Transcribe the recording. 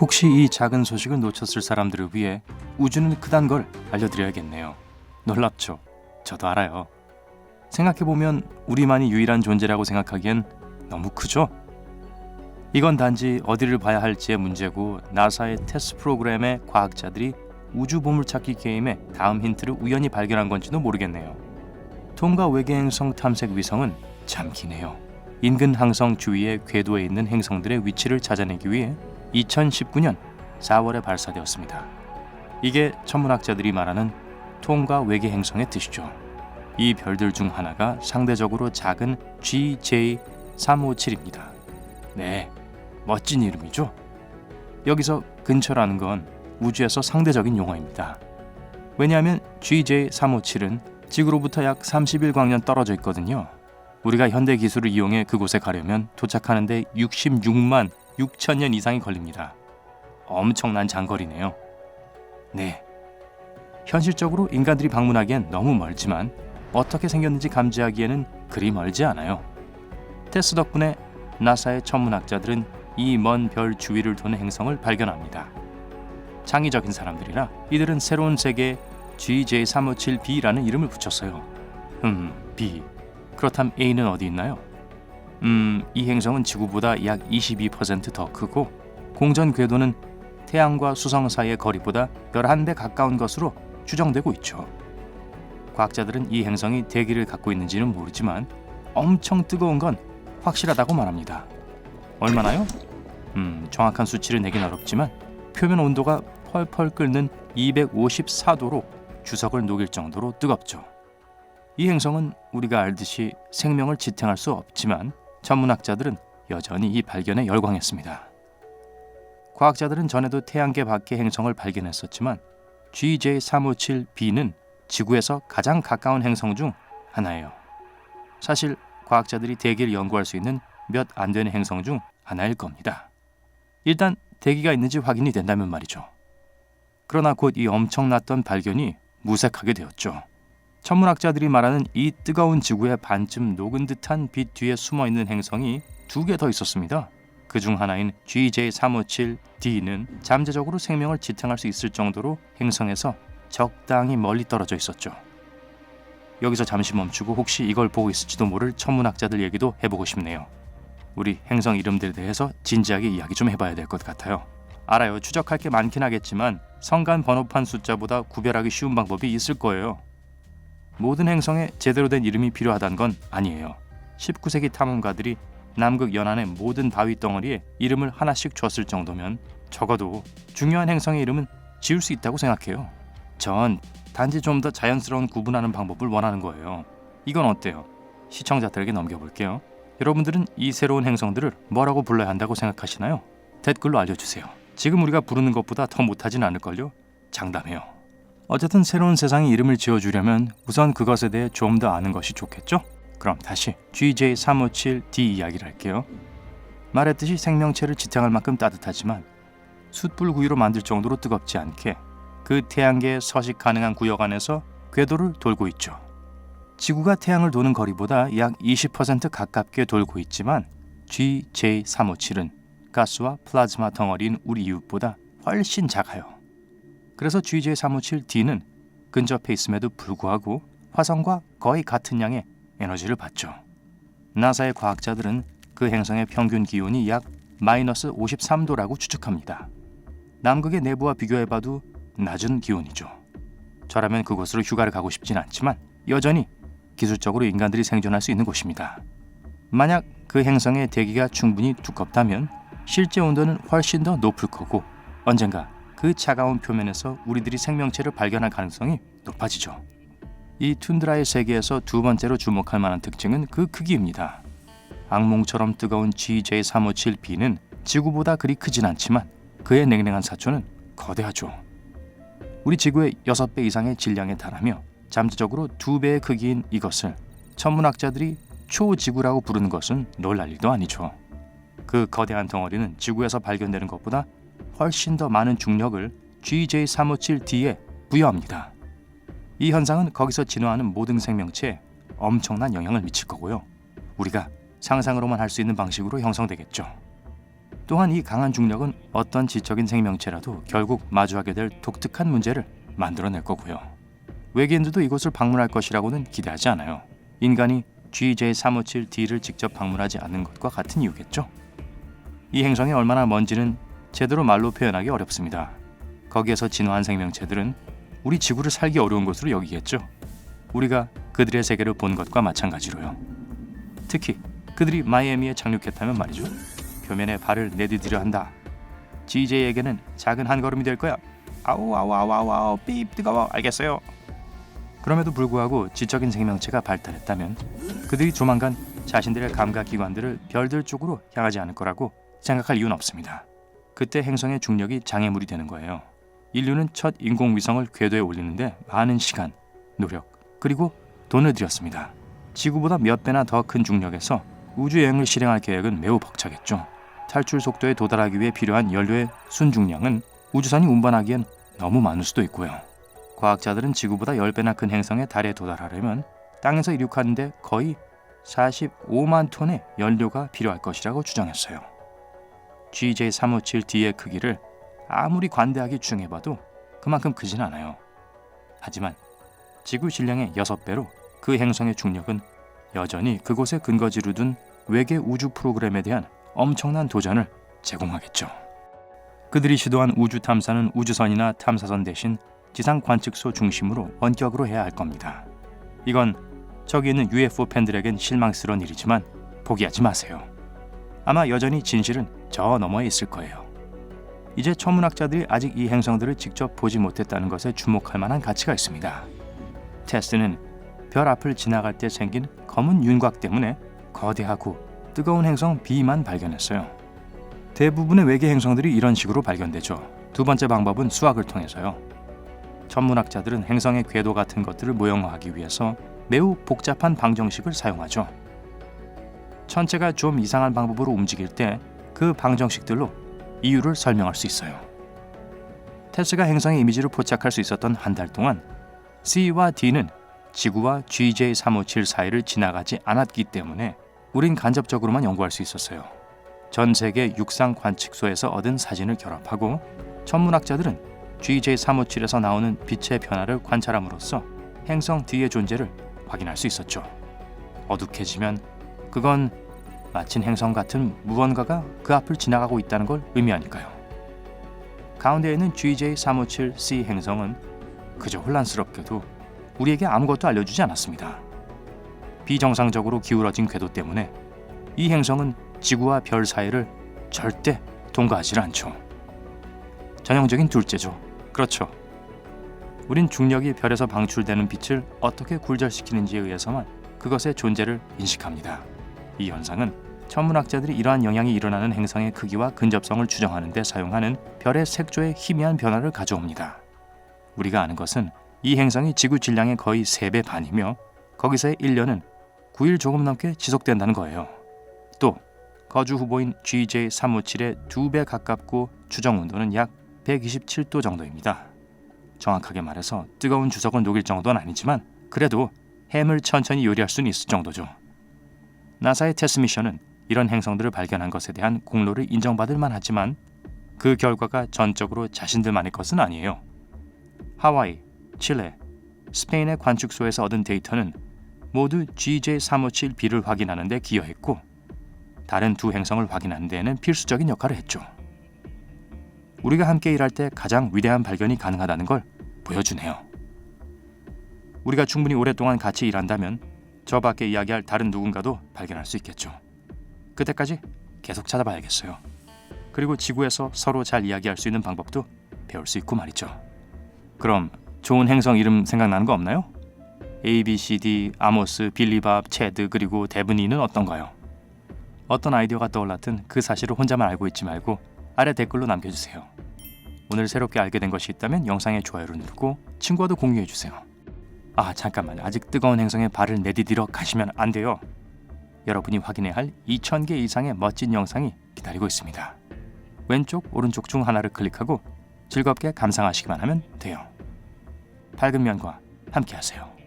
혹시 이 작은 소식을 놓쳤을 사람들을 위해 우주는 크단 걸 알려드려야겠네요. 놀랍죠? 저도 알아요. 생각해보면 우리만이 유일한 존재라고 생각하기엔 너무 크죠? 이건 단지 어디를 봐야 할지의 문제고, 나사의 테스 프로그램의 과학자들이 우주 보물찾기 게임의 다음 힌트를 우연히 발견한 건지도 모르겠네요. 톰과 외계행성 탐색 위성은 참 기네요. 인근 항성 주위의 궤도에 있는 행성들의 위치를 찾아내기 위해 2019년 4월에 발사되었습니다. 이게 천문학자들이 말하는 톰과 외계행성의 뜻이죠. 이 별들 중 하나가 상대적으로 작은 GJ357입니다. 네, 멋진 이름이죠? 여기서 근처라는 건 우주에서 상대적인 용어입니다. 왜냐하면 GJ357은 지구로부터 약 31광년 떨어져 있거든요. 우리가 현대 기술을 이용해 그곳에 가려면 도착하는데 66만 6천년 이상이 걸립니다. 엄청난 장거리네요. 네, 현실적으로 인간들이 방문하기엔 너무 멀지만 어떻게 생겼는지 감지하기에는 그리 멀지 않아요. 테스 덕분에 나사의 천문학자들은 이 먼 별 주위를 도는 행성을 발견합니다. 창의적인 사람들이라 이들은 새로운 세계에 GJ357b라는 이름을 붙였어요. B. 그렇다면 A는 어디 있나요? 이 행성은 지구보다 약 22% 더 크고 공전 궤도는 태양과 수성 사이의 거리보다 11배 가까운 것으로 추정되고 있죠. 과학자들은 이 행성이 대기를 갖고 있는지는 모르지만 엄청 뜨거운 건 확실하다고 말합니다. 얼마나요? 정확한 수치를 내긴 어렵지만 표면 온도가 펄펄 끓는 254도로 주석을 녹일 정도로 뜨겁죠. 이 행성은 우리가 알듯이 생명을 지탱할 수 없지만 천문학자들은 여전히 이 발견에 열광했습니다. 과학자들은 전에도 태양계 밖의 행성을 발견했었지만 GJ357b는 지구에서 가장 가까운 행성 중 하나예요. 사실 과학자들이 대기를 연구할 수 있는 몇 안 되는 행성 중 하나일 겁니다. 일단 대기가 있는지 확인이 된다면 말이죠. 그러나 곧 이 엄청났던 발견이 무색하게 되었죠. 천문학자들이 말하는 이 뜨거운 지구의 반쯤 녹은 듯한 빛 뒤에 숨어있는 행성이 2개 더 있었습니다. 그중 하나인 GJ357d는 잠재적으로 생명을 지탱할 수 있을 정도로 행성에서 적당히 멀리 떨어져 있었죠. 여기서 잠시 멈추고 혹시 이걸 보고 있을지도 모를 천문학자들 얘기도 해보고 싶네요. 우리 행성 이름들에 대해서 진지하게 이야기 좀 해봐야 될 것 같아요. 알아요, 추적할 게 많긴 하겠지만 성간 번호판 숫자보다 구별하기 쉬운 방법이 있을 거예요. 모든 행성에 제대로 된 이름이 필요하다는 건 아니에요. 19세기 탐험가들이 남극 연안의 모든 바위 덩어리에 이름을 하나씩 줬을 정도면 적어도 중요한 행성의 이름은 지을 수 있다고 생각해요. 전 단지 좀 더 자연스러운 구분하는 방법을 원하는 거예요. 이건 어때요? 시청자들에게 넘겨볼게요. 여러분들은 이 새로운 행성들을 뭐라고 불러야 한다고 생각하시나요? 댓글로 알려주세요. 지금 우리가 부르는 것보다 더 못하진 않을걸요? 장담해요. 어쨌든 새로운 세상에 이름을 지어주려면 우선 그것에 대해 좀 더 아는 것이 좋겠죠? 그럼 다시 GJ357d 이야기를 할게요. 말했듯이 생명체를 지탱할 만큼 따뜻하지만 숯불구이로 만들 정도로 뜨겁지 않게 그 태양계에 서식 가능한 구역 안에서 궤도를 돌고 있죠. 지구가 태양을 도는 거리보다 약 20% 가깝게 돌고 있지만 GJ357은 가스와 플라즈마 덩어리인 우리 이웃보다 훨씬 작아요. 그래서 GJ357d는 근접해 있음에도 불구하고 화성과 거의 같은 양의 에너지를 받죠. 나사의 과학자들은 그 행성의 평균 기온이 약 마이너스 53도라고 추측합니다. 남극의 내부와 비교해봐도 낮은 기온이죠. 저라면 그곳으로 휴가를 가고 싶진 않지만 여전히 기술적으로 인간들이 생존할 수 있는 곳입니다. 만약 그 행성의 대기가 충분히 두껍다면 실제 온도는 훨씬 더 높을 거고 언젠가 그 차가운 표면에서 우리들이 생명체를 발견할 가능성이 높아지죠. 이 툰드라의 세계에서 두 번째로 주목할 만한 특징은 그 크기입니다. 악몽처럼 뜨거운 GJ357b는 지구보다 그리 크진 않지만 그의 냉랭한 사초는 거대하죠. 우리 지구의 6배 이상의 질량에 달하며 잠재적으로 2배의 크기인 이것을 천문학자들이 초지구라고 부르는 것은 놀랄 일도 아니죠. 그 거대한 덩어리는 지구에서 발견되는 것보다 훨씬 더 많은 중력을 GJ357d에 부여합니다. 이 현상은 거기서 진화하는 모든 생명체에 엄청난 영향을 미칠 거고요. 우리가 상상으로만 할 수 있는 방식으로 형성되겠죠. 또한 이 강한 중력은 어떤 지적인 생명체라도 결국 마주하게 될 독특한 문제를 만들어낼 거고요. 외계인들도 이곳을 방문할 것이라고는 기대하지 않아요. 인간이 GJ357D를 직접 방문하지 않는 것과 같은 이유겠죠. 이 행성이 얼마나 먼지는 제대로 말로 표현하기 어렵습니다. 거기에서 진화한 생명체들은 우리 지구를 살기 어려운 곳으로 여기겠죠. 우리가 그들의 세계를 본 것과 마찬가지로요. 특히 그들이 마이애미에 착륙했다면 말이죠. 표면에 발을 내디디려 한다. GJ에게는 작은 한 걸음이 될 거야. 아우 아우 아우 아우 아우 삐 뜨거워. 알겠어요. 그럼에도 불구하고 지적인 생명체가 발달했다면 그들이 조만간 자신들의 감각기관들을 별들 쪽으로 향하지 않을 거라고 생각할 이유는 없습니다. 그때 행성의 중력이 장애물이 되는 거예요. 인류는 첫 인공위성을 궤도에 올리는데 많은 시간, 노력, 그리고 돈을 들였습니다. 지구보다 몇 배나 더 큰 중력에서 우주여행을 실행할 계획은 매우 벅차겠죠. 탈출 속도에 도달하기 위해 필요한 연료의 순중량은 우주선이 운반하기엔 너무 많을 수도 있고요. 과학자들은 지구보다 10배나 큰 행성의 달에 도달하려면 땅에서 이륙하는데 거의 45만 톤의 연료가 필요할 것이라고 추정했어요. GJ357D의 크기를 아무리 관대하게 추정해봐도 그만큼 크진 않아요. 하지만 지구 질량의 6배로 그 행성의 중력은 여전히 그곳에 근거지로 둔 외계 우주 프로그램에 대한 엄청난 도전을 제공하겠죠. 그들이 시도한 우주 탐사는 우주선이나 탐사선 대신 지상 관측소 중심으로 원격으로 해야 할 겁니다. 이건 저기 있는 UFO 팬들에겐 실망스러운 일이지만 포기하지 마세요. 아마 여전히 진실은 저 너머에 있을 거예요. 이제 천문학자들이 아직 이 행성들을 직접 보지 못했다는 것에 주목할 만한 가치가 있습니다. 테스는 별 앞을 지나갈 때 생긴 검은 윤곽 때문에 거대하고 뜨거운 행성 B만 발견했어요. 대부분의 외계 행성들이 이런 식으로 발견되죠. 두 번째 방법은 수학을 통해서요. 천문학자들은 행성의 궤도 같은 것들을 모형화하기 위해서 매우 복잡한 방정식을 사용하죠. 천체가 좀 이상한 방법으로 움직일 때 그 방정식들로 이유를 설명할 수 있어요. 테스가 행성의 이미지를 포착할 수 있었던 한 달 동안 C와 D는 지구와 GJ357 사이를 지나가지 않았기 때문에 우린 간접적으로만 연구할 수 있었어요. 전 세계 육상 관측소에서 얻은 사진을 결합하고 천문학자들은 GJ357에서 나오는 빛의 변화를 관찰함으로써 행성 D의 존재를 확인할 수 있었죠. 어둑해지면 그건 마친 행성 같은 무언가가 그 앞을 지나가고 있다는 걸 의미하니까요. 가운데 있는 GJ357C 행성은 그저 혼란스럽게도 우리에게 아무것도 알려주지 않았습니다. 비정상적으로 기울어진 궤도 때문에 이 행성은 지구와 별 사이를 절대 통과하지 않죠. 전형적인 둘째죠. 그렇죠. 우린 중력이 별에서 방출되는 빛을 어떻게 굴절시키는지에 의해서만 그것의 존재를 인식합니다. 이 현상은 천문학자들이 이러한 영향이 일어나는 행성의 크기와 근접성을 추정하는 데 사용하는 별의 색조의 희미한 변화를 가져옵니다. 우리가 아는 것은 이 행성이 지구 질량의 거의 3배 반이며 거기서의 1년은 9일 조금 넘게 지속된다는 거예요. 또 거주 후보인 GJ357의 2배 가깝고 추정 온도는 약 127도 정도입니다. 정확하게 말해서 뜨거운 주석을 녹일 정도는 아니지만 그래도 햄을 천천히 요리할 수는 있을 정도죠. 나사의 테스 미션은 이런 행성들을 발견한 것에 대한 공로를 인정받을 만하지만 그 결과가 전적으로 자신들만의 것은 아니에요. 하와이, 칠레, 스페인의 관측소에서 얻은 데이터는 모두 GJ357B를 확인하는 데 기여했고 다른 두 행성을 확인하는 데에는 필수적인 역할을 했죠. 우리가 함께 일할 때 가장 위대한 발견이 가능하다는 걸 보여주네요. 우리가 충분히 오랫동안 같이 일한다면 저 밖에 이야기할 다른 누군가도 발견할 수 있겠죠. 그때까지 계속 찾아봐야겠어요. 그리고 지구에서 서로 잘 이야기할 수 있는 방법도 배울 수 있고 말이죠. 그럼 좋은 행성 이름 생각나는 거 없나요? A, B, C, D, 아모스, 빌리밥, 체드 그리고 데브니는 어떤가요? 어떤 아이디어가 떠올랐든 그 사실을 혼자만 알고 있지 말고 아래 댓글로 남겨주세요. 오늘 새롭게 알게 된 것이 있다면 영상에 좋아요를 누르고 친구와도 공유해주세요. 아 잠깐만, 아직 뜨거운 행성에 발을 내디디러 가시면 안 돼요. 여러분이 확인해야 할 2000개 이상의 멋진 영상이 기다리고 있습니다. 왼쪽 오른쪽 중 하나를 클릭하고 즐겁게 감상하시기만 하면 돼요. 밝은 면과 함께하세요.